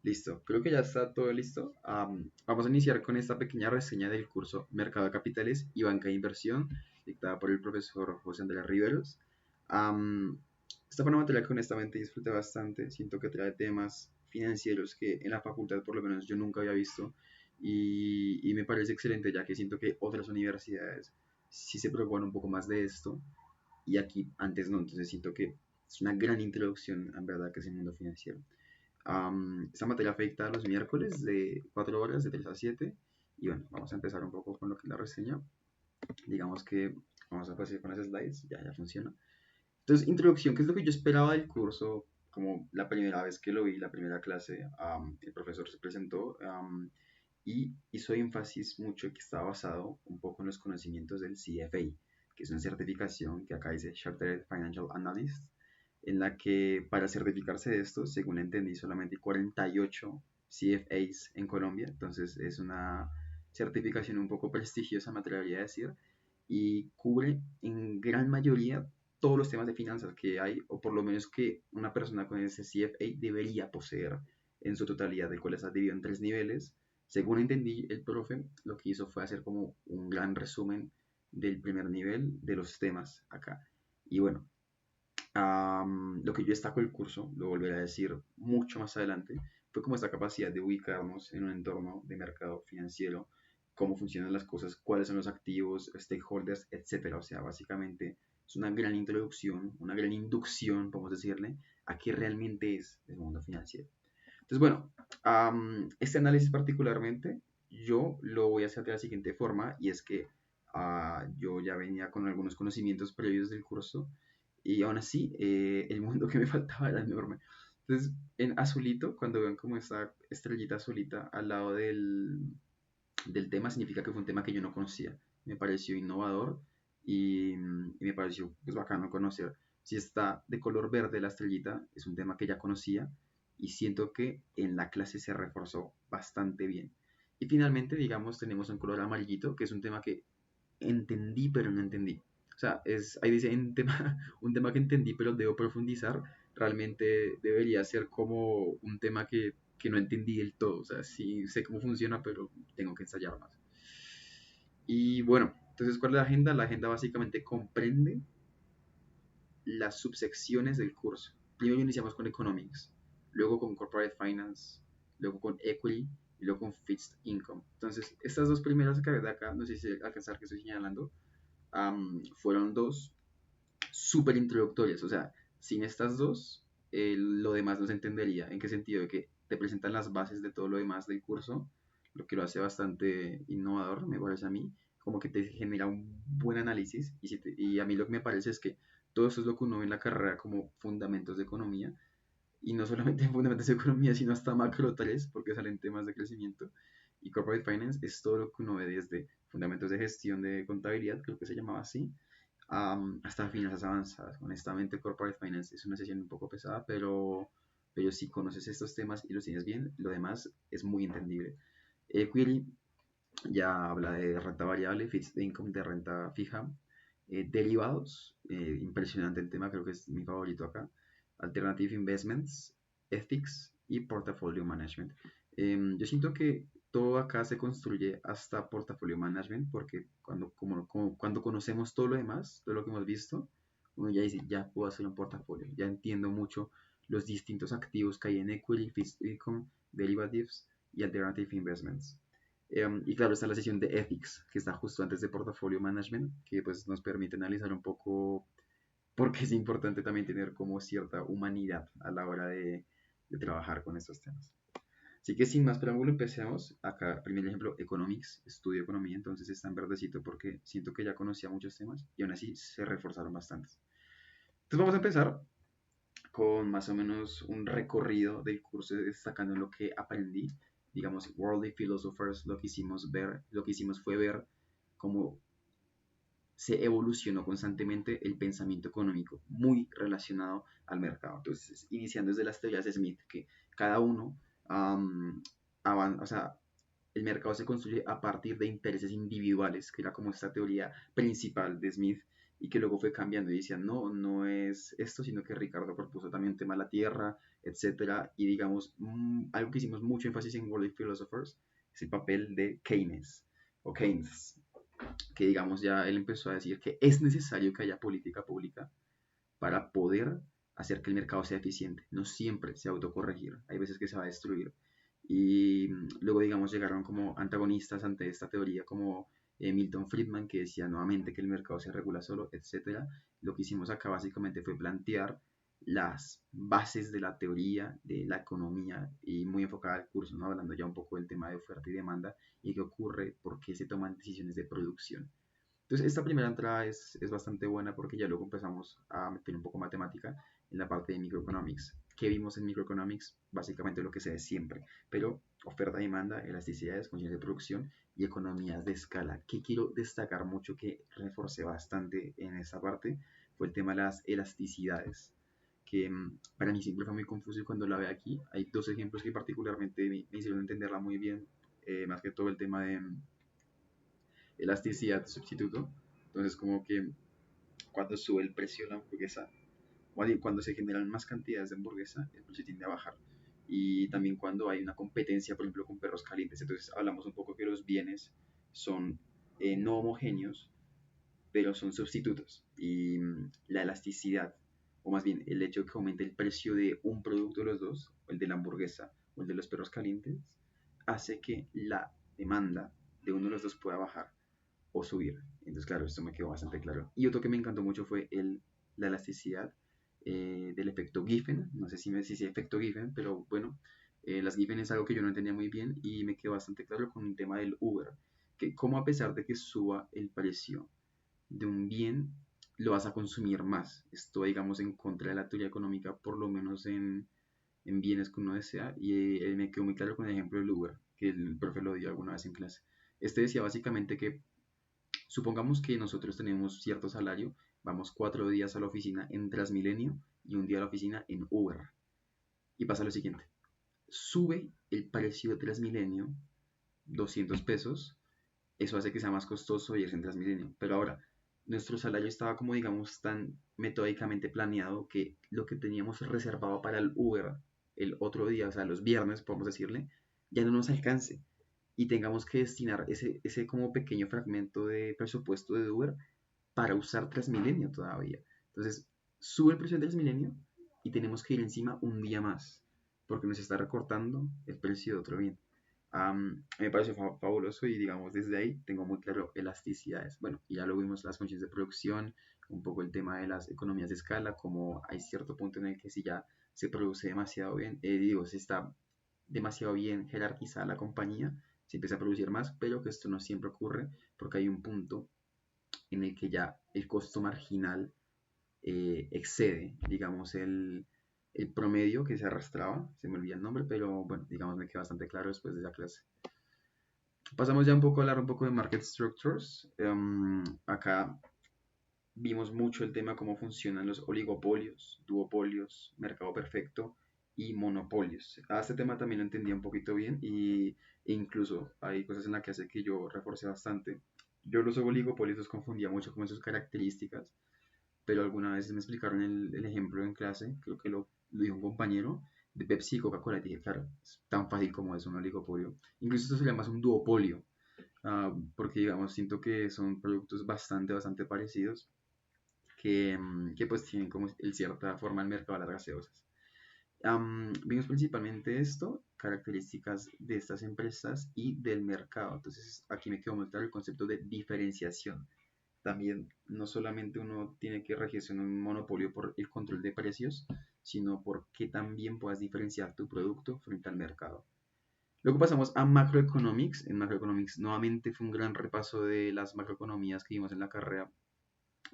Listo, creo que ya está todo listo. Vamos a iniciar con esta pequeña reseña del curso Mercado de Capitales y Banca de Inversión, dictada por el profesor José Andrés Riveros. Am, Esta fue una materia que honestamente disfruté bastante. Siento que trae temas financieros que en la facultad por lo menos yo nunca había visto y me parece excelente ya que siento que otras universidades sí se preocupan un poco más de esto y aquí antes no, entonces siento que es una gran introducción en verdad que es el mundo financiero. Esta materia afecta los miércoles de 4 horas, de 3 a 7. Y bueno, vamos a empezar un poco con lo que es la reseña. Digamos que vamos a pasar con las slides, ya funciona. Entonces, introducción, ¿qué es lo que yo esperaba del curso? Como la primera vez que lo vi, la primera clase, el profesor se presentó y hizo énfasis mucho que estaba basado un poco en los conocimientos del CFA, que es una certificación que acá dice Chartered Financial Analyst, en la que para certificarse de esto, según entendí, solamente hay 48 CFAs en Colombia, entonces es una certificación un poco prestigiosa, me atrevería a decir, y cubre en gran mayoría todos los temas de finanzas que hay, o por lo menos que una persona con ese CFA debería poseer en su totalidad, del cual está dividido en tres niveles. Según entendí, el profe lo que hizo fue hacer como un gran resumen del primer nivel de los temas acá. Y bueno, lo que yo destaco del curso, lo volveré a decir mucho más adelante, fue como esta capacidad de ubicarnos en un entorno de mercado financiero, cómo funcionan las cosas, cuáles son los activos, stakeholders, etcétera. O sea, básicamente es una gran introducción, una gran inducción, podemos decirle, a qué realmente es el mundo financiero. Entonces, bueno, este análisis particularmente yo lo voy a hacer de la siguiente forma, y es que yo ya venía con algunos conocimientos previos del curso y aún así el mundo que me faltaba era enorme. Entonces, en azulito, cuando ven como esta estrellita azulita al lado del tema, significa que fue un tema que yo no conocía. Me pareció innovador y me pareció pues, bacano conocer. Si está de color verde la estrellita, es un tema que ya conocía y siento que en la clase se reforzó bastante bien. Y finalmente, digamos, tenemos un color amarillito, que es un tema que entendí, pero no entendí. O sea, ahí dice un tema que entendí, pero debo profundizar. Realmente debería ser como un tema que no entendí del todo. O sea, sí sé cómo funciona, pero tengo que ensayar más. Y bueno, entonces, ¿cuál es la agenda? La agenda básicamente comprende las subsecciones del curso. Primero iniciamos con Economics, luego con Corporate Finance, luego con Equity y luego con Fixed Income. Entonces, estas dos primeras que de acá, no sé si alcanzar que estoy señalando, fueron dos súper introductorias. O sea, sin estas dos, lo demás no se entendería. ¿En qué sentido? De que te presentan las bases de todo lo demás del curso, lo que lo hace bastante innovador, me parece a mí, como que te genera un buen análisis. Y a mí lo que me parece es que todo eso es lo que uno ve en la carrera como fundamentos de economía. Y no solamente en fundamentos de economía, sino hasta macro 3, porque salen temas de crecimiento. Y corporate finance es todo lo que uno ve desde fundamentos de gestión de contabilidad, creo que se llamaba así, hasta finanzas avanzadas. Honestamente, Corporate Finance es una sesión un poco pesada, pero si conoces estos temas y los tienes bien, lo demás es muy entendible. Equity ya habla de renta variable, fixed income de renta fija, derivados, impresionante el tema, creo que es mi favorito acá, alternative investments, ethics y portfolio management. Yo siento que todo acá se construye hasta portfolio management porque cuando conocemos todo lo demás, todo lo que hemos visto, uno ya dice, ya puedo hacer un portafolio, ya entiendo mucho los distintos activos que hay en equity, fixed income, derivatives y alternative investments. Y claro, está la sesión de Ethics, que está justo antes de Portfolio Management, que pues nos permite analizar un poco por qué es importante también tener como cierta humanidad a la hora de trabajar con estos temas. Así que sin más preámbulo, empecemos. Acá, primer ejemplo, Economics, estudio economía, entonces está en verdecito porque siento que ya conocía muchos temas y aún así se reforzaron bastantes. Entonces vamos a empezar con más o menos un recorrido del curso destacando lo que aprendí. Digamos, Worldly Philosophers, lo que hicimos fue ver cómo se evolucionó constantemente el pensamiento económico, muy relacionado al mercado. Entonces, iniciando desde las teorías de Smith, que cada uno, o sea, el mercado se construye a partir de intereses individuales, que era como esta teoría principal de Smith, y que luego fue cambiando y decían, no, no es esto, sino que Ricardo propuso también tema de la tierra, etcétera, y digamos, algo que hicimos mucho énfasis en World Philosophers es el papel de Keynes, o Keynes, que digamos ya él empezó a decir que es necesario que haya política pública para poder hacer que el mercado sea eficiente. No siempre se autocorregir, hay veces que se va a destruir. Y luego, digamos, llegaron como antagonistas ante esta teoría como Milton Friedman, que decía nuevamente que el mercado se regula solo, etc. Lo que hicimos acá básicamente fue plantear las bases de la teoría de la economía y muy enfocada al curso, ¿no? Hablando ya un poco del tema de oferta y demanda y qué ocurre, por qué se toman decisiones de producción. Entonces, esta primera entrada es bastante buena porque ya luego empezamos a meter un poco matemática en la parte de microeconomics. ¿Qué vimos en microeconomics? Básicamente lo que se ve siempre, pero oferta, demanda, elasticidades, condiciones de producción y economías de escala. ¿Qué quiero destacar mucho que reforcé bastante en esta parte? Fue el tema de las elasticidades, que para mí siempre fue muy confuso y cuando la ve aquí hay dos ejemplos que particularmente me hicieron entenderla muy bien, más que todo el tema de elasticidad sustituto. Entonces, como que cuando sube el precio de la hamburguesa, cuando se generan más cantidades de hamburguesa, el precio tiende a bajar. Y también cuando hay una competencia, por ejemplo, con perros calientes. Entonces, hablamos un poco que los bienes son no homogéneos, pero son sustitutos. Y la elasticidad, o más bien el hecho de que aumente el precio de un producto de los dos, el de la hamburguesa o el de los perros calientes, hace que la demanda de uno de los dos pueda bajar o subir. Entonces, claro, esto me quedó bastante claro. Y otro que me encantó mucho fue la elasticidad del efecto Giffen. No sé si me dice efecto Giffen, pero bueno, las Giffen es algo que yo no entendía muy bien y me quedó bastante claro con el tema del Uber. Que como a pesar de que suba el precio de un bien, lo vas a consumir más. Esto, digamos, en contra de la teoría económica, por lo menos en bienes que uno desea. Y me quedó muy claro con el ejemplo del Uber, que el profe lo dio alguna vez en clase. Este decía básicamente que supongamos que nosotros tenemos cierto salario, vamos 4 días a la oficina en Transmilenio y un día a la oficina en Uber. Y pasa lo siguiente, sube el precio de Transmilenio 200 pesos, eso hace que sea más costoso irse en Transmilenio. Pero ahora, nuestro salario estaba como digamos tan metódicamente planeado que lo que teníamos reservado para el Uber el otro día, o sea, los viernes, podemos decirle, ya no nos alcance y tengamos que destinar ese como pequeño fragmento de presupuesto de Uber para usar Transmilenio todavía. Entonces, sube el precio de Transmilenio y tenemos que ir encima un día más, porque nos está recortando el precio de otro bien. Me pareció fabuloso y digamos desde ahí tengo muy claro elasticidades. Bueno, y ya lo vimos las funciones de producción, un poco el tema de las economías de escala, como hay cierto punto en el que si ya se produce demasiado bien, digo, si está demasiado bien jerarquizada la compañía, se empieza a producir más, pero que esto no siempre ocurre porque hay un punto en el que ya el costo marginal excede, digamos, el promedio que se arrastraba, se me olvida el nombre, pero bueno, digamos, me queda bastante claro después de esa clase. Pasamos ya un poco a hablar un poco de market structures. Acá vimos mucho el tema cómo funcionan los oligopolios, duopolios, mercado perfecto y monopolios. A este tema también lo entendía un poquito bien e incluso hay cosas en la que hace que yo reforcé bastante. Yo los oligopolios los confundía mucho con sus características, pero alguna vez me explicaron el ejemplo en clase, creo que lo dijo un compañero, de Pepsi y Coca-Cola, y dije, claro, es tan fácil como es un oligopolio. Incluso esto se llama un duopolio, porque digamos, siento que son productos bastante parecidos, que pues tienen como en cierta forma el mercado de las gaseosas. Vimos principalmente esto, características de estas empresas y del mercado. Entonces aquí me quedó muy claro el concepto de diferenciación. También no solamente uno tiene que regirse en un monopolio por el control de precios, sino porque también puedas diferenciar tu producto frente al mercado. Luego pasamos a macroeconomics. En macroeconomics nuevamente fue un gran repaso de las macroeconomías que vimos en la carrera,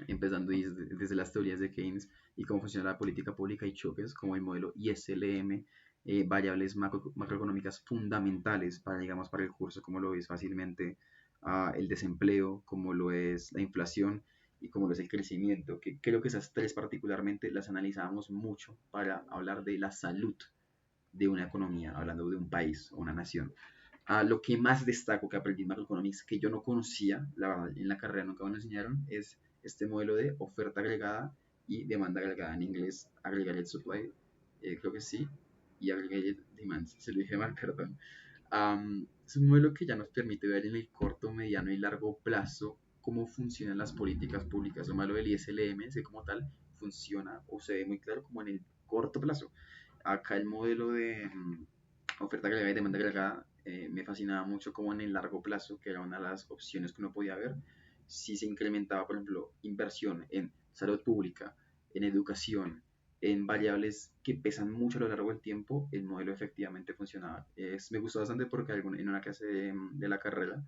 empezando desde las teorías de Keynes y cómo funciona la política pública y choques, como el modelo ISLM, variables macroeconómicas fundamentales para, digamos, para el curso, como lo es fácilmente el desempleo, como lo es la inflación y como lo es el crecimiento, que creo que esas tres particularmente las analizábamos mucho para hablar de la salud de una economía, hablando de un país o una nación. Lo que más destaco que aprendí en macroeconomics, que yo no conocía, la verdad, en la carrera nunca me lo enseñaron, es este modelo de oferta agregada y demanda agregada, en inglés aggregated supply, creo que sí, y aggregated demand, se lo dije mal, perdón. Es un modelo que ya nos permite ver en el corto, mediano y largo plazo cómo funcionan las políticas públicas. Lo malo del ISLM es que como tal funciona o se ve muy claro como en el corto plazo. Acá el modelo de oferta agregada y demanda agregada me fascinaba mucho como en el largo plazo, que era una de las opciones que uno podía ver. Si se incrementaba, por ejemplo, inversión en salud pública, en educación, en variables que pesan mucho a lo largo del tiempo, el modelo efectivamente funcionaba. Me gustó bastante porque en una clase de la carrera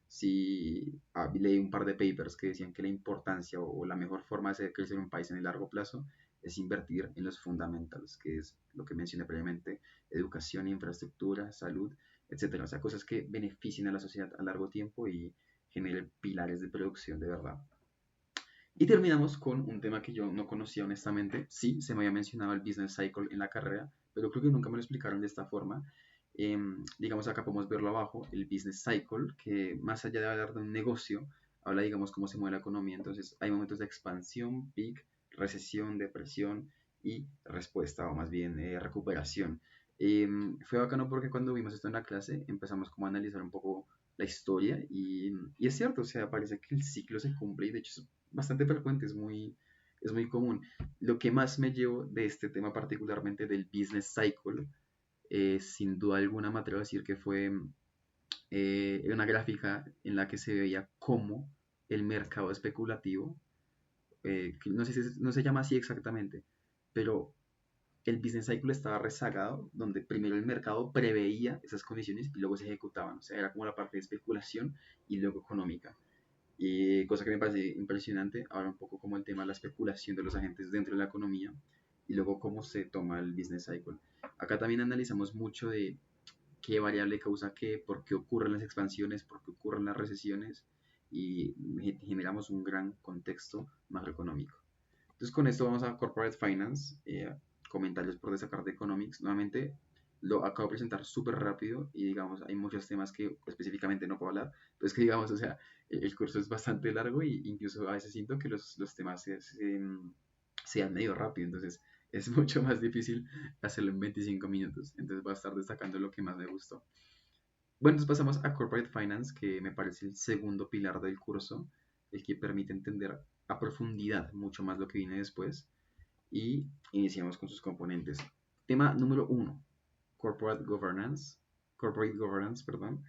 sí leí un par de papers que decían que la importancia o la mejor forma de hacer crecer un país en el largo plazo es invertir en los fundamentals, que es lo que mencioné previamente, educación, infraestructura, salud, etcétera. O sea, cosas que beneficien a la sociedad a largo tiempo y generen pilares de producción de verdad. Y terminamos con un tema que yo no conocía honestamente. Sí, se me había mencionado el business cycle en la carrera, pero creo que nunca me lo explicaron de esta forma. Digamos, acá podemos verlo abajo, el business cycle, que más allá de hablar de un negocio, habla, digamos, cómo se mueve la economía. Entonces, hay momentos de expansión, peak, recesión, depresión y respuesta, o más bien recuperación. Fue bacano porque cuando vimos esto en la clase empezamos como a analizar un poco la historia y es cierto, o sea, parece que el ciclo se cumple y de hecho es bastante frecuente, es muy común. Lo que más me llevo de este tema particularmente del business cycle, sin duda alguna me atrevo a decir que fue una gráfica en la que se veía cómo el mercado especulativo, que no sé si no se llama así exactamente, pero el business cycle estaba rezagado, donde primero el mercado preveía esas condiciones y luego se ejecutaban. O sea, era como la parte de especulación y luego económica. Y cosa que me parece impresionante, ahora un poco como el tema de la especulación de los agentes dentro de la economía y luego cómo se toma el business cycle. Acá también analizamos mucho de qué variable causa qué, por qué ocurren las expansiones, por qué ocurren las recesiones y generamos un gran contexto macroeconómico. Entonces con esto vamos a Corporate Finance, comentarios por desacar de Economics. Nuevamente lo acabo de presentar súper rápido y digamos hay muchos temas que específicamente no puedo hablar. Entonces que digamos, o sea, el curso es bastante largo y incluso a veces siento que los temas se dan medio rápido. Entonces es mucho más difícil hacerlo en 25 minutos. Entonces voy a estar destacando lo que más me gustó. Bueno, entonces pasamos a Corporate Finance, que me parece el segundo pilar del curso, el que permite entender a profundidad mucho más lo que viene después. Y iniciamos con sus componentes. Tema número uno, Corporate Governance. Corporate Governance, perdón.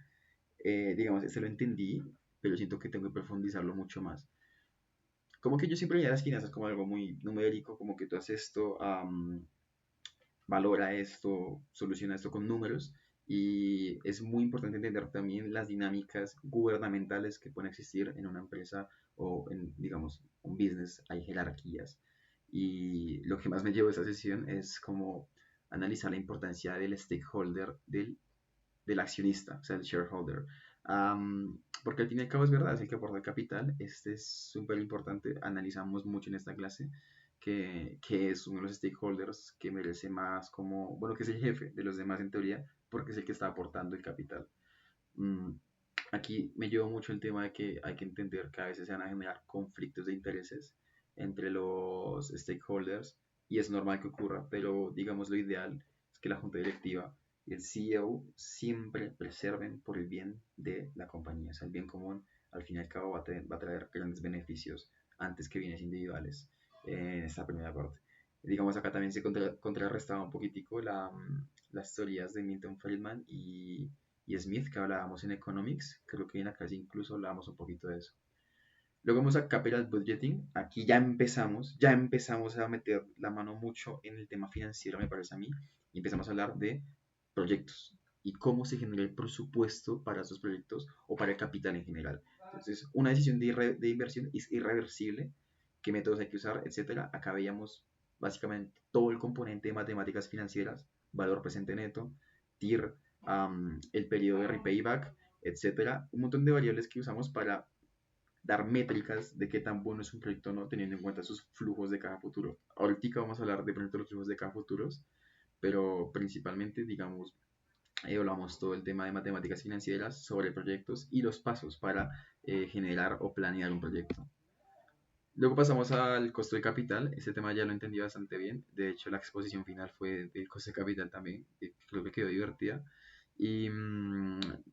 Digamos, este lo entendí, pero siento que tengo que profundizarlo mucho más. Como que yo siempre veía las finanzas como algo muy numérico, como que tú haces esto, valora esto, soluciona esto con números y es muy importante entender también las dinámicas gubernamentales que pueden existir en una empresa o en, digamos, un business. Hay jerarquías y lo que más me llevó a esta sesión es como analizar la importancia del stakeholder, del accionista, o sea, el shareholder. Porque al fin y al cabo es verdad, es el que aporta el capital. Este es súper importante. Analizamos mucho en esta clase que es uno de los stakeholders que merece más como, bueno, que es el jefe de los demás en teoría, porque es el que está aportando el capital. Mm, Aquí me llevó mucho el tema de que hay que entender que a veces se van a generar conflictos de intereses entre los stakeholders y es normal que ocurra, pero digamos lo ideal es que la junta directiva y el CEO siempre preserven por el bien de la compañía. O sea, el bien común al fin y al cabo va a traer grandes beneficios antes que bienes individuales en esta primera parte. Digamos, acá también se contrarrestaba un poquitico las teorías de Milton Friedman y Smith que hablábamos en Economics. Creo que en la clase incluso hablábamos un poquito de eso. Luego vamos a Capital Budgeting. Aquí ya empezamos a meter la mano mucho en el tema financiero, me parece a mí, y empezamos a hablar de proyectos y cómo se genera el presupuesto para esos proyectos o para el capital en general. Entonces, una decisión de inversión es irreversible, qué métodos hay que usar, etcétera. Acá veíamos básicamente todo el componente de matemáticas financieras, valor presente neto, TIR, el periodo de repayback, etcétera. Un montón de variables que usamos para dar métricas de qué tan bueno es un proyecto o no, teniendo en cuenta sus flujos de caja futuro. Ahorita vamos a hablar de pronto los flujos de caja futuros, pero principalmente, digamos, ahí hablamos todo el tema de matemáticas financieras sobre proyectos y los pasos para generar o planear un proyecto. Luego pasamos al costo de capital. Ese tema ya lo entendí bastante bien. De hecho, la exposición final fue del costo de capital también. Que creo que quedó divertida. Y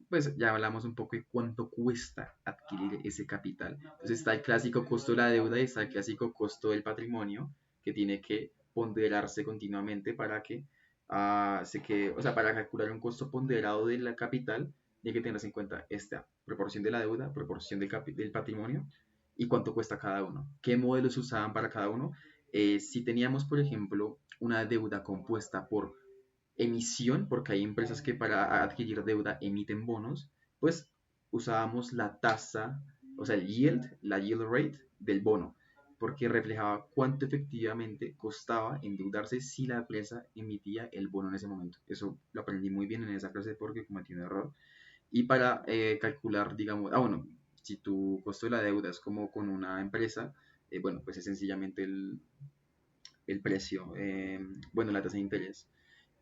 pues ya hablamos un poco de cuánto cuesta adquirir ese capital. Entonces está el clásico costo de la deuda y está el clásico costo del patrimonio que tiene que ponderarse continuamente para que o sea, para calcular un costo ponderado de la capital, tiene que tenerse en cuenta esta proporción de la deuda, proporción del patrimonio y cuánto cuesta cada uno, qué modelos se usaban para cada uno. Si teníamos, por ejemplo, una deuda compuesta por emisión, porque hay empresas que para adquirir deuda emiten bonos, pues usábamos la tasa, o sea, el yield, la yield rate del bono, porque reflejaba cuánto efectivamente costaba endeudarse si la empresa emitía el bono en ese momento. Eso lo aprendí muy bien en esa clase porque cometí un error. Y para calcular, digamos, bueno, si tu costo de la deuda es como con una empresa, bueno, pues es sencillamente el precio, bueno, la tasa de interés.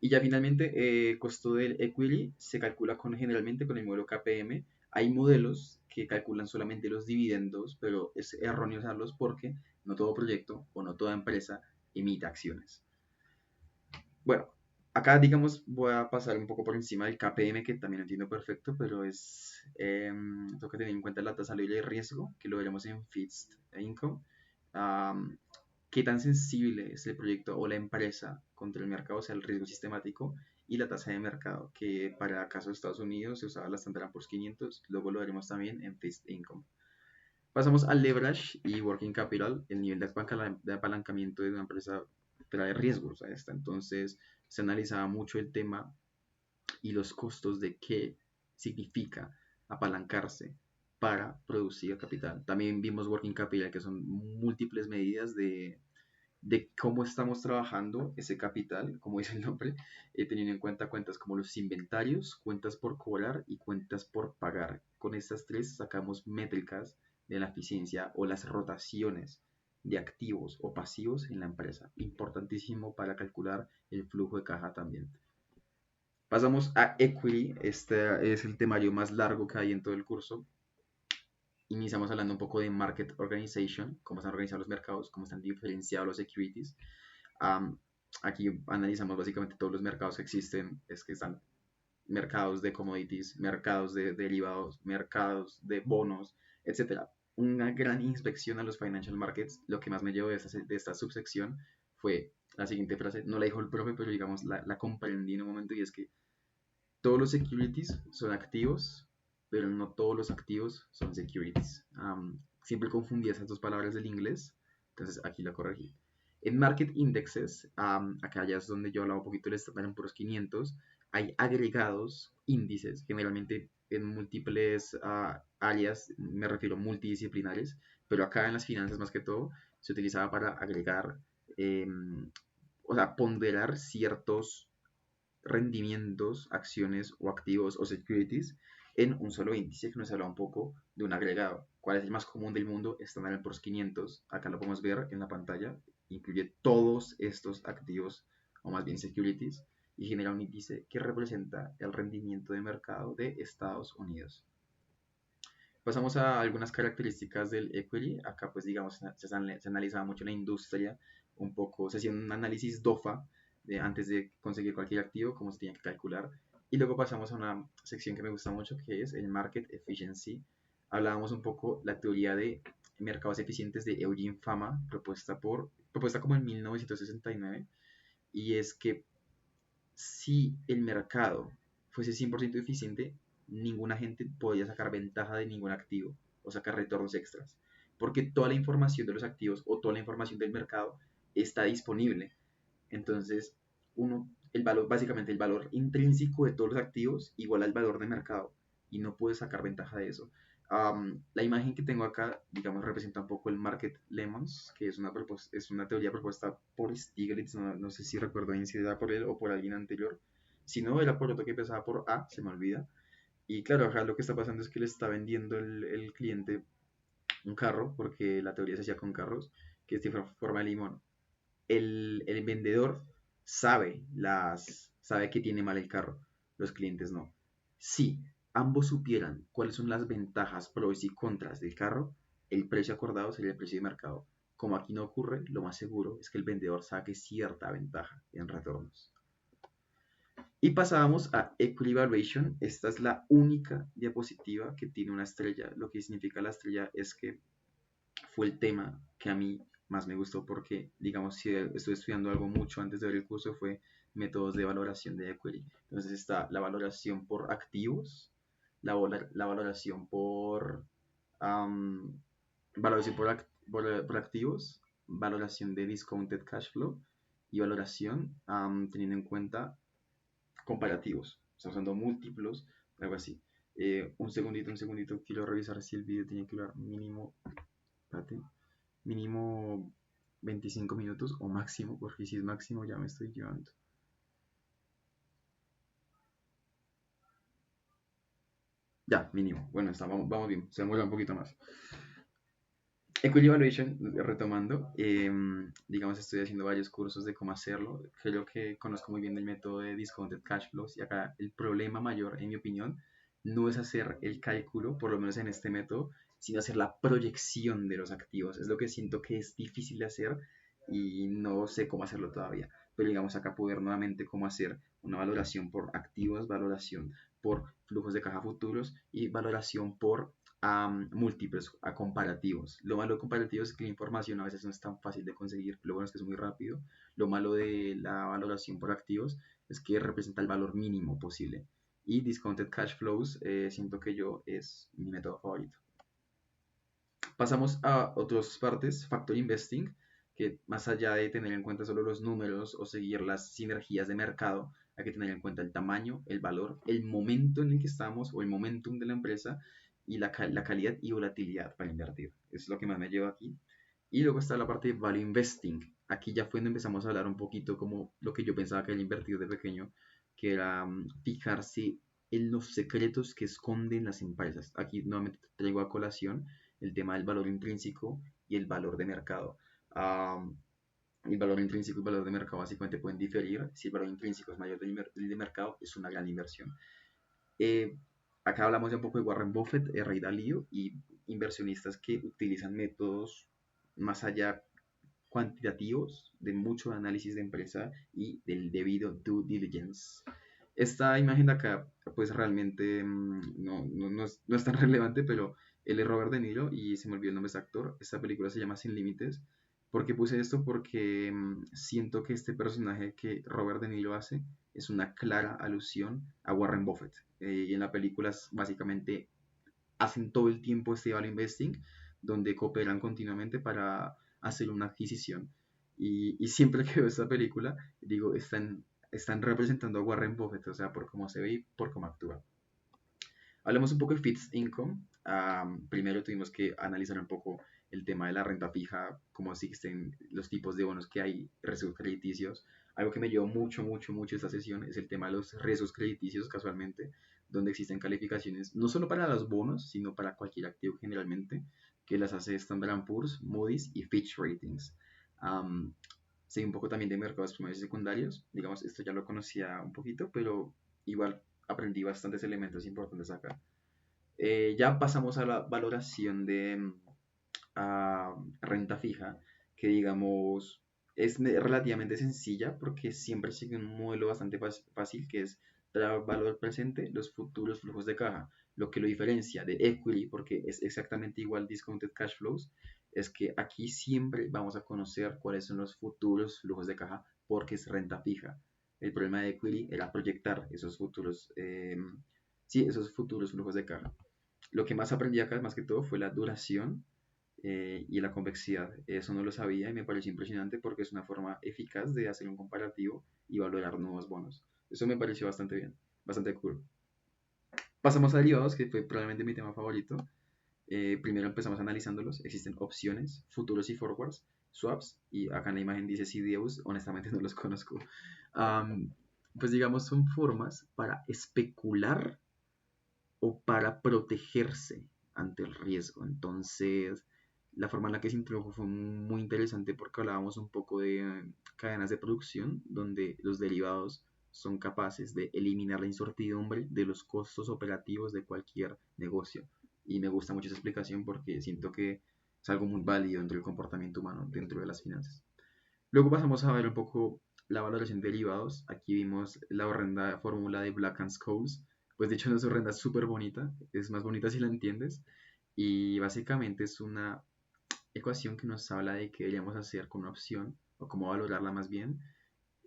Y ya finalmente, costo del equity se calcula generalmente con el modelo KPM. Hay modelos que calculan solamente los dividendos, pero es erróneo usarlos porque no todo proyecto o no toda empresa emite acciones. Bueno, acá digamos voy a pasar un poco por encima del KPM que también entiendo perfecto, pero tengo que tener en cuenta la tasa libre de riesgo, que lo veremos en Fixed Income. Um, ¿Qué tan sensible es el proyecto o la empresa contra el mercado, o sea, el riesgo sistemático y la tasa de mercado, que para el caso de Estados Unidos se usaba la Standard Poor's 500, luego lo veremos también en Fixed Income. Pasamos al leverage y working capital. El nivel de apalancamiento de una empresa trae riesgos a esta. Entonces se analizaba mucho el tema y los costos de qué significa apalancarse para producir capital. También vimos working capital, que son múltiples medidas de cómo estamos trabajando ese capital, como dice el nombre, teniendo en cuenta cuentas como los inventarios, cuentas por cobrar y cuentas por pagar. Con estas tres sacamos métricas de la eficiencia o las rotaciones de activos o pasivos en la empresa. Importantísimo para calcular el flujo de caja también. Pasamos a equity, este es el temario más largo que hay en todo el curso. Iniciamos hablando un poco de market organization, cómo están organizados los mercados, cómo están diferenciados los securities. Um, Aquí analizamos básicamente todos los mercados que existen, es que están mercados de commodities, mercados de derivados, mercados de bonos, etcétera. Una gran inspección a los financial markets. Lo que más me llevó de esta subsección fue la siguiente frase, no la dijo el profe, pero digamos la comprendí en un momento y es que todos los securities son activos, pero no todos los activos son securities. Siempre confundí esas dos palabras del inglés, entonces aquí la corregí. En Market Indexes, acá ya es donde yo hablaba un poquito del Standard Poor's 500, hay agregados índices, generalmente en múltiples áreas, me refiero multidisciplinares, pero acá en las finanzas más que todo se utilizaba para agregar, o sea, ponderar ciertos rendimientos, acciones o activos o securities en un solo índice que nos habla un poco de un agregado. ¿Cuál es el más común del mundo? Standard Poor's 500. Acá lo podemos ver en la pantalla. Incluye todos estos activos o más bien securities y genera un índice que representa el rendimiento de mercado de Estados Unidos. Pasamos a algunas características del equity. Acá pues digamos se analizaba mucho la industria, un poco, se hacía un análisis DOFA antes de conseguir cualquier activo, cómo se tenía que calcular. Y luego pasamos a una sección que me gusta mucho, que es el Market Efficiency. Hablábamos un poco la teoría de mercados eficientes de Eugene Fama, propuesta como en 1969, y es que si el mercado fuese 100% eficiente, ninguna gente podría sacar ventaja de ningún activo o sacar retornos extras, porque toda la información de los activos o toda la información del mercado está disponible. Entonces, el valor, básicamente el valor intrínseco de todos los activos igual al valor de mercado y no puedes sacar ventaja de eso. La imagen que tengo acá, digamos, representa un poco el Market Lemons, que es una teoría propuesta por Stiglitz, no sé si recuerdo bien si era por él o por alguien anterior. Si no, era por otro que empezaba por A, se me olvida. Y claro, acá lo que está pasando es que le está vendiendo el cliente un carro, porque la teoría se hacía con carros, que es de forma de limón. El vendedor sabe que tiene mal el carro, los clientes no. Si ambos supieran cuáles son las ventajas, pros y contras del carro, el precio acordado sería el precio de mercado. Como aquí no ocurre, lo más seguro es que el vendedor saque cierta ventaja en retornos. Y pasábamos a Equity Valuation. Esta es la única diapositiva que tiene una estrella. Lo que significa la estrella es que fue el tema que a mí más me gustó porque, digamos, si estuve estudiando algo mucho antes de ver el curso fue métodos de valoración de equity. Entonces está la valoración por activos, la valoración um, valoración por activos, valoración de discounted cash flow y valoración teniendo en cuenta comparativos. Estamos usando múltiplos, algo así. Un segundito, quiero revisar si el video tiene que durar mínimo, espérate, mínimo 25 minutos o máximo, porque si es máximo ya me estoy llevando. Ya, mínimo. Bueno, vamos bien, se demora un poquito más. Equity Evaluation, retomando, digamos, estoy haciendo varios cursos de cómo hacerlo. Creo que conozco muy bien el método de Discounted Cash Flows y acá el problema mayor, en mi opinión, no es hacer el cálculo, por lo menos en este método, sino hacer la proyección de los activos. Es lo que siento que es difícil de hacer y no sé cómo hacerlo todavía. Pero digamos acá poder nuevamente cómo hacer una valoración por activos, valoración por flujos de caja futuros y valoración por a múltiples, a comparativos. Lo malo de comparativos es que la información a veces no es tan fácil de conseguir, lo bueno es que es muy rápido. Lo malo de la valoración por activos es que representa el valor mínimo posible. Y Discounted Cash Flows, siento que yo es mi método favorito. Pasamos a otras partes, Factor Investing, que más allá de tener en cuenta solo los números o seguir las sinergias de mercado, hay que tener en cuenta el tamaño, el valor, el momento en el que estamos o el momentum de la empresa y la calidad y volatilidad para invertir. Es lo que más me lleva aquí. Y luego está la parte de Value Investing. Aquí ya fue donde empezamos a hablar un poquito como lo que yo pensaba que era invertir de pequeño, que era fijarse en los secretos que esconden las empresas. Aquí nuevamente traigo a colación el tema del valor intrínseco y el valor de mercado. Um, el valor intrínseco y el valor de mercado básicamente pueden diferir. Si el valor intrínseco es mayor del de mercado, es una gran inversión. Eh, Acá hablamos ya un poco de Warren Buffett, Ray Dalio y inversionistas que utilizan métodos más allá cuantitativos de mucho análisis de empresa y del debido due diligence. Esta imagen de acá, pues realmente no es tan relevante, pero él es Robert De Niro y se me olvidó el nombre de este actor. Esta película se llama Sin Límites. ¿Por qué puse esto? Porque siento que este personaje que Robert De Niro hace es una clara alusión a Warren Buffett. Y en la película básicamente hacen todo el tiempo este value investing, donde cooperan continuamente para hacer una adquisición. Y siempre que veo esta película, digo, están representando a Warren Buffett, o sea, por cómo se ve y por cómo actúa. Hablemos un poco de fixed income. Primero tuvimos que analizar un poco el tema de la renta fija, cómo existen los tipos de bonos que hay, riesgos crediticios. Algo que me llevó mucho esta sesión es el tema de los riesgos crediticios, casualmente, donde existen calificaciones no solo para los bonos, sino para cualquier activo generalmente, que las hace Standard Poor's, Moody's y Fitch Ratings. Sé un poco también de mercados primarios y secundarios. Digamos, esto ya lo conocía un poquito, pero igual aprendí bastantes elementos importantes acá. Ya pasamos a la valoración de renta fija, que digamos es relativamente sencilla porque siempre sigue un modelo bastante fácil que es traer valor presente los futuros flujos de caja. Lo que lo diferencia de equity, porque es exactamente igual discounted cash flows, es que aquí siempre vamos a conocer cuáles son los futuros flujos de caja porque es renta fija. El problema de equity era proyectar esos futuros flujos de caja. Lo que más aprendí acá, más que todo, fue la duración y la convexidad. Eso no lo sabía y me pareció impresionante porque es una forma eficaz de hacer un comparativo y valorar nuevos bonos. Eso me pareció bastante bien, bastante cool. Pasamos a derivados, que fue probablemente mi tema favorito. Primero empezamos analizándolos. Existen opciones, futuros y forwards, swaps, y acá en la imagen dice CDOs, honestamente no los conozco. Pues digamos, son formas para especular o para protegerse ante el riesgo. Entonces, la forma en la que se introdujo fue muy interesante porque hablábamos un poco de cadenas de producción donde los derivados son capaces de eliminar la incertidumbre de los costos operativos de cualquier negocio. Y me gusta mucho esa explicación porque siento que Es algo muy válido dentro del comportamiento humano, dentro de las finanzas. Luego pasamos a ver un poco la valoración de derivados. Aquí vimos la horrenda fórmula de Black and Scholes. Pues de hecho no es horrenda, es súper bonita. Es más bonita si la entiendes. Y básicamente es una ecuación que nos habla de qué deberíamos hacer con una opción, o cómo valorarla más bien,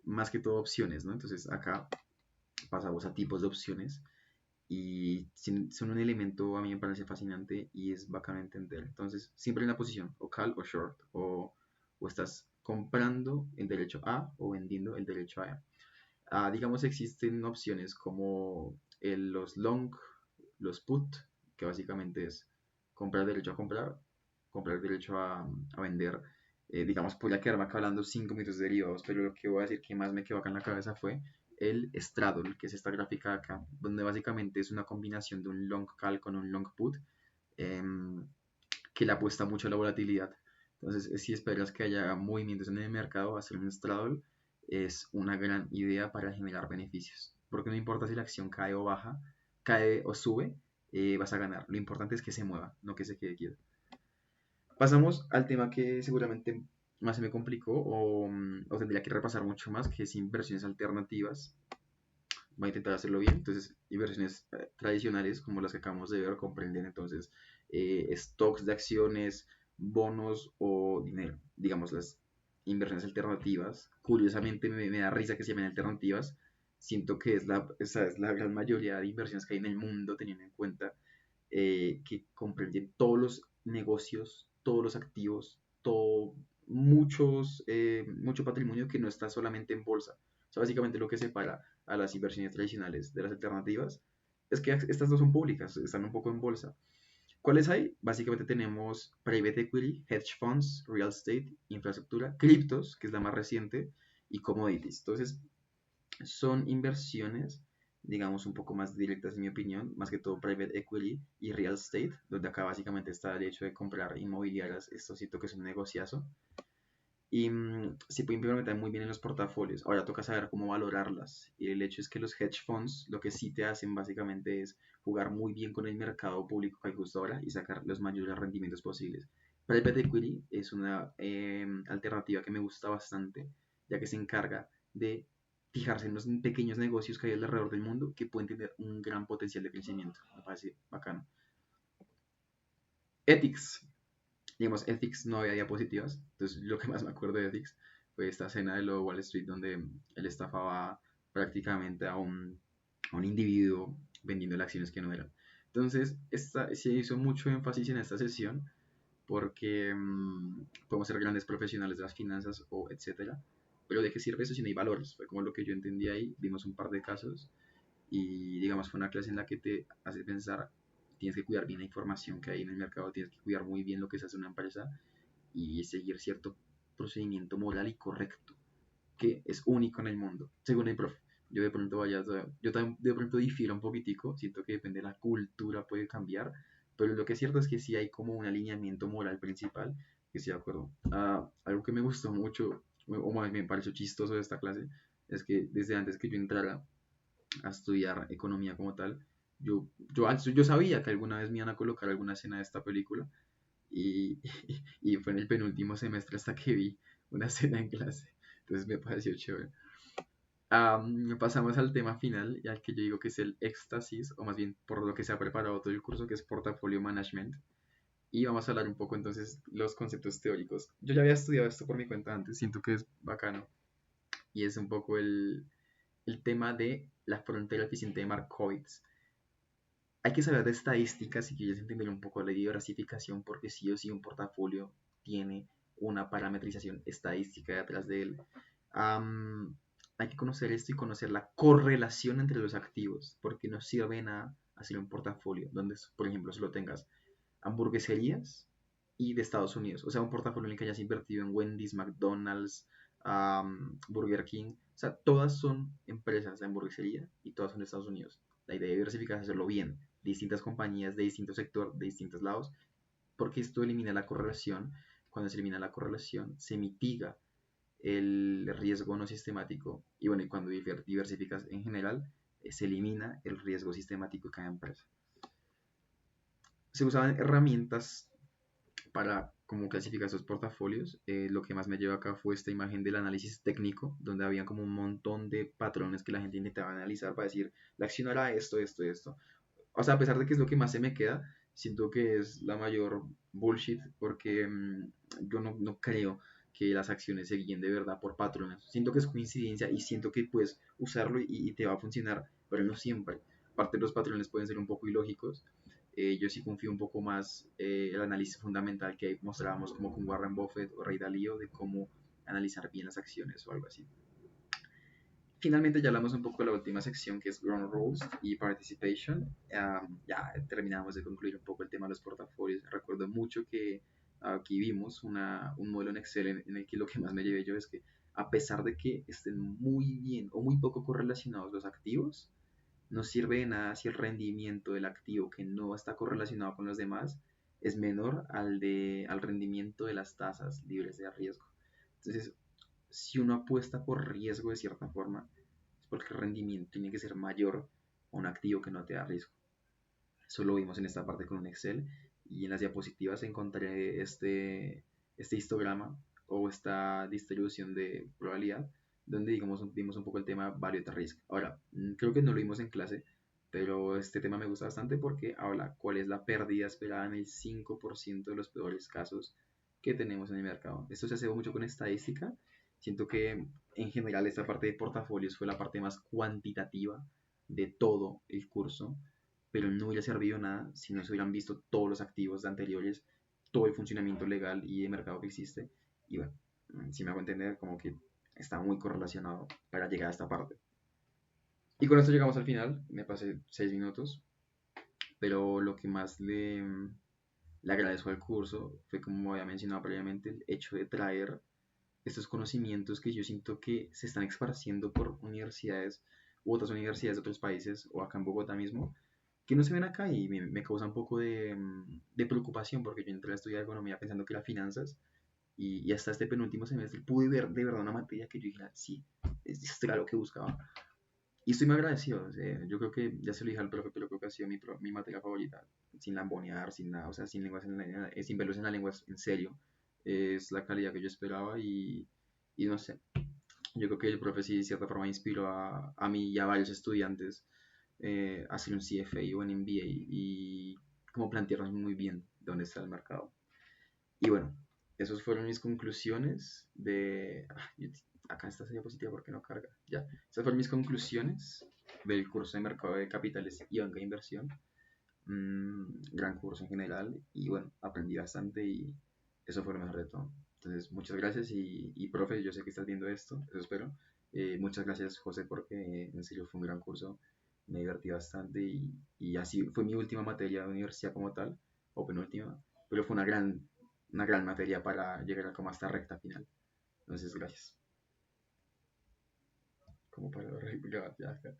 más que todo opciones, ¿no? Entonces acá pasamos a tipos de opciones y son un elemento a mí me parece fascinante y es bacano entender. Entonces, siempre hay una posición, o call o short, o estás comprando el derecho A o vendiendo el derecho A. Digamos, existen opciones como los long, los put, que básicamente es comprar derecho a comprar, comprar derecho a vender. Digamos, podría quedarme acá hablando 5 minutos de derivados, pero lo que voy a decir que más me quedó acá en la cabeza fue el straddle, que es esta gráfica de acá, donde básicamente es una combinación de un long call con un long put, em, que le apuesta mucho a la volatilidad. Entonces, si esperas que haya movimientos en el mercado, hacer un straddle es una gran idea para generar beneficios. Porque no importa si la acción cae o baja, cae o sube, vas a ganar. Lo importante es que se mueva, no que se quede quieto. Pasamos al tema que seguramente más se me complicó o tendría que repasar mucho más, que es inversiones alternativas. Voy a intentar hacerlo bien. Entonces, inversiones tradicionales como las que acabamos de ver comprenden entonces stocks de acciones, bonos o dinero. Digamos, las inversiones alternativas. Curiosamente me da risa que se llamen alternativas. Siento que esa es la gran mayoría de inversiones que hay en el mundo, teniendo en cuenta que comprenden todos los negocios, todos los activos, mucho patrimonio que no está solamente en bolsa. O sea, básicamente lo que separa a las inversiones tradicionales de las alternativas es que estas no son públicas, están un poco en bolsa. ¿Cuáles hay? Básicamente tenemos private equity, hedge funds, real estate, infraestructura, criptos, que es la más reciente, y commodities. Entonces, son inversiones, digamos, un poco más directas, en mi opinión, más que todo private equity y real estate, donde acá básicamente está el hecho de comprar inmobiliarias. Esto siento que es un negociazo. Y se puede implementar muy bien en los portafolios. Ahora toca saber cómo valorarlas. Y el hecho es que los hedge funds lo que sí te hacen básicamente es jugar muy bien con el mercado público que hay justo ahora y sacar los mayores rendimientos posibles. Private equity es una alternativa que me gusta bastante, ya que se encarga de fijarse en los pequeños negocios que hay alrededor del mundo que pueden tener un gran potencial de crecimiento. Me parece bacano. Ethics. Digamos, Ethics no había diapositivas, entonces lo que más me acuerdo de Ethics fue esta escena de lo de Wall Street donde él estafaba prácticamente a un individuo vendiendo acciones que no eran. Entonces, se hizo mucho énfasis en esta sesión porque podemos ser grandes profesionales de las finanzas o etcétera, pero ¿de qué sirve eso si no hay valores? Fue como lo que yo entendí ahí, vimos un par de casos y digamos fue una clase en la que te hace pensar, tienes que cuidar bien la información que hay en el mercado, tienes que cuidar muy bien lo que se hace en una empresa y seguir cierto procedimiento moral y correcto que es único en el mundo, según el profe. Yo de pronto yo también de pronto difiero un poquitico, siento que depende de la cultura puede cambiar, pero lo que es cierto es que sí hay como un alineamiento moral principal, que estoy de acuerdo. Algo que me gustó mucho, o más me pareció chistoso de esta clase, es que desde antes que yo entrara a estudiar economía como tal, yo sabía que alguna vez me iban a colocar alguna escena de esta película y, y fue en el penúltimo semestre hasta que vi una escena en clase. Entonces me pareció chévere. Pasamos al tema final y al que yo digo que es el éxtasis, o más bien por lo que se ha preparado todo el curso, que es portafolio management. Y vamos a hablar un poco entonces los conceptos teóricos. Yo ya había estudiado esto por mi cuenta antes, siento que es bacano. Y es un poco el tema de la frontera eficiente de Markowitz. Hay que saber de estadísticas si quieres entender un poco la diversificación, porque sí o sí un portafolio tiene una parametrización estadística detrás de él. Hay que conocer esto y conocer la correlación entre los activos, porque no sirve de nada hacer un portafolio donde, por ejemplo, solo tengas hamburgueserías y de Estados Unidos. O sea, un portafolio en el que hayas invertido en Wendy's, McDonald's, Burger King. O sea, todas son empresas de hamburguesería y todas son de Estados Unidos. La idea de diversificar es hacerlo bien. Distintas compañías de distinto sector, de distintos lados, porque esto elimina la correlación. Cuando se elimina la correlación, se mitiga el riesgo no sistemático. Y bueno, y cuando diversificas en general, se elimina el riesgo sistemático de cada empresa. Se usaban herramientas para cómo clasificar esos portafolios. Lo que más me lleva acá fue esta imagen del análisis técnico, donde había como un montón de patrones que la gente intentaba analizar para decir, la acción hará esto, esto, esto. O sea, a pesar de que es lo que más se me queda, siento que es la mayor bullshit porque yo no creo que las acciones se guíen de verdad por patrones. Siento que es coincidencia y siento que puedes usarlo y te va a funcionar, pero no siempre. Aparte, los patrones pueden ser un poco ilógicos. Yo sí confío un poco más el análisis fundamental que mostrábamos como con Warren Buffett o Ray Dalio de cómo analizar bien las acciones o algo así. Finalmente ya hablamos un poco de la última sección que es Ground Rules y Participation. Ya terminamos de concluir un poco el tema de los portafolios. Recuerdo mucho que aquí vimos un modelo en Excel en el que lo que más me llevé yo es que a pesar de que estén muy bien o muy poco correlacionados los activos, no sirve de nada si el rendimiento del activo que no está correlacionado con los demás es menor al rendimiento de las tasas libres de riesgo. Entonces, si uno apuesta por riesgo de cierta forma, es porque el rendimiento tiene que ser mayor a un activo que no te da riesgo. Eso lo vimos en esta parte con un Excel y en las diapositivas encontré este histograma o esta distribución de probabilidad donde digamos, vimos un poco el tema value at risk. Ahora, creo que no lo vimos en clase, pero este tema me gusta bastante porque habla cuál es la pérdida esperada en el 5% de los peores casos que tenemos en el mercado. Esto se hace mucho con estadística. Siento que en general esta parte de portafolios fue la parte más cuantitativa de todo el curso, pero no hubiera servido nada si no se hubieran visto todos los activos de anteriores, todo el funcionamiento legal y de mercado que existe. Y bueno, si me hago entender, como que está muy correlacionado para llegar a esta parte. Y con esto llegamos al final, me pasé 6 minutos, pero lo que más le agradezco al curso fue, como había mencionado previamente, el hecho de traer estos conocimientos que yo siento que se están esparciendo por universidades u otras universidades de otros países o acá en Bogotá mismo, que no se ven acá y me causa un poco de preocupación porque yo entré a estudiar economía pensando que era finanzas y hasta este penúltimo semestre pude ver de verdad una materia que yo dije, sí, esto era lo que buscaba. Y estoy muy agradecido, o sea, yo creo que ya se lo dije al profe, pero creo que ha sido mi materia favorita, sin lambonear, sin nada, o sea, sin lenguas sin verlos en la lengua en serio, es la calidad que yo esperaba y no sé, yo creo que el profe sí de cierta forma inspiró a mí y a varios estudiantes a hacer un CFA o un MBA y como plantearnos muy bien dónde está el mercado. Y bueno, esas fueron mis conclusiones de... acá está esa diapositiva porque no carga. Ya, esas fueron mis conclusiones del curso de mercado de capitales y banca de inversión. Gran curso en general y bueno, aprendí bastante y eso fue lo mejor de todo. Entonces, muchas gracias y profe, yo sé que estás viendo esto, eso espero. Muchas gracias, José, porque en serio fue un gran curso, me divertí bastante y así fue mi última materia de universidad como tal, o penúltima, pero fue una gran materia para llegar a como a esta recta final. Entonces, gracias. Como para ya, ya.